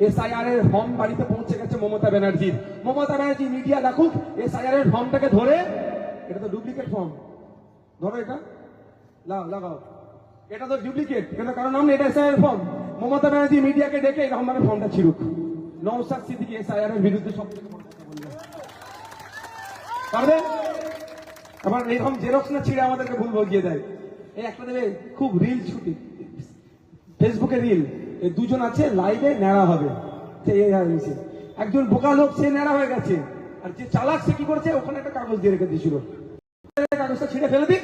SIR এর form বাড়িতে পৌঁছে গেছে মমতা ব্যানার্জির। মমতা ব্যানার্জি মিডিয়া দেখুক এসআইআর এর ফর্মটাকে ধরে, এটা তো ডুপ্লিকেট ফর্ম, ধরো এটা লাগাও, এটা তো ডুপ্লিকেট, এটা কারণ নাম এটা এসআইআর ফর্ম। মমতা ব্যানার্জি মিডিয়াকে ডেকে এরকম ভাবে ফর্মটা ছিড়ুক। নওশাদ সিদ্দিকী এসআইআর এর বিরুদ্ধে সব থেকে বড় কথা বলবে পারবে। আবার এরকম জেরক্স না ছিঁড়ে আমাদেরকে ভুল বুঝিয়ে দেয়। এই একটা দেবে খুব রিল ছুটি, ফেসবুকে রিল, এই দুজন আছে লাইভে ন্যাড়া হবে, একজন বোকা লোক সে ন্যাড়া হয়ে গেছে, আর যে চালাক সে কি করেছে ওখানে একটা কাগজ দিয়ে রেখে দিয়েছিল, কাগজটা ছিঁড়ে ফেলে দিক।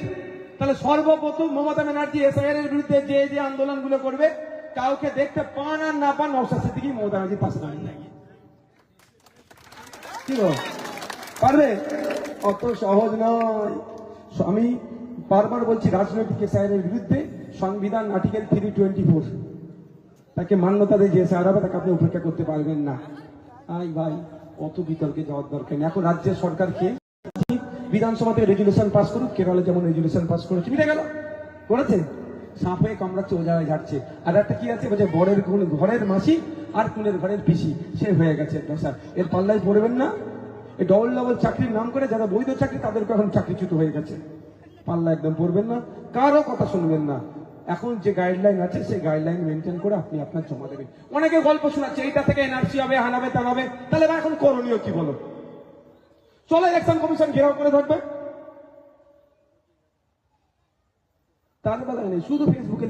তাহলে সর্বপ্রথম মমতা ব্যানার্জি এসআইআর এর বিরুদ্ধে যে যে আন্দোলনগুলো করবে কাউকে দেখতে পান আর না পান নওশাদ সিদ্দিকী মমতা ব্যানার্জির পাশে দাঁড়িয়ে কি পারবে? অত সহজ নয়। আমি বারবার বলছি রাজনৈতিক এসআইআর এর বিরুদ্ধে সংবিধান আর্টিকেল 324 তাকে মান্যতা দিয়ে যে এসআইআর হবে তাকে আপনি উপেক্ষা করতে পারবেন না। ভাই অত বিতর্কে যাওয়ার দরকার নেই। এখন রাজ্যের সরকারকে বিধানসভাতে রেজুলেশন পাস করুক, কেরলে যেমন রেজুলেশন পাস করেছে, মিটে গেল, করেছে, সাপ হয়ে কামড়াচ্ছে ও জায়গায় যাচ্ছে। আর একটা কি আছে বলছে বরের ঘরের মাসি আর কুলের ঘরের পিসি, সে হয়ে গেছে স্যার, এর পাল্লায় পড়বেন না। এই ডবল চাকরির নাম করে যারা বৈধ চাকরি তাদেরকে এখন চাকরিচ্যুত হয়ে গেছে, পাল্লা একদম পড়বেন না, কারো কথা শুনবেন না। এখন যে গাইডলাইন আছে সেই গাইডলাইন মেনটেন করে আপনি আপনার জমা দেবেন। অনেকে গল্প শোনাচ্ছে এইটা থেকে এনআরসি হবে, হানাবে তানাবে, তাহলে এখন করণীয় কি বলো? চলো ইলেকশন কমিশন ঘেরাও করে থাকবে, তার বেলায় নেই, শুধু ফেসবুকে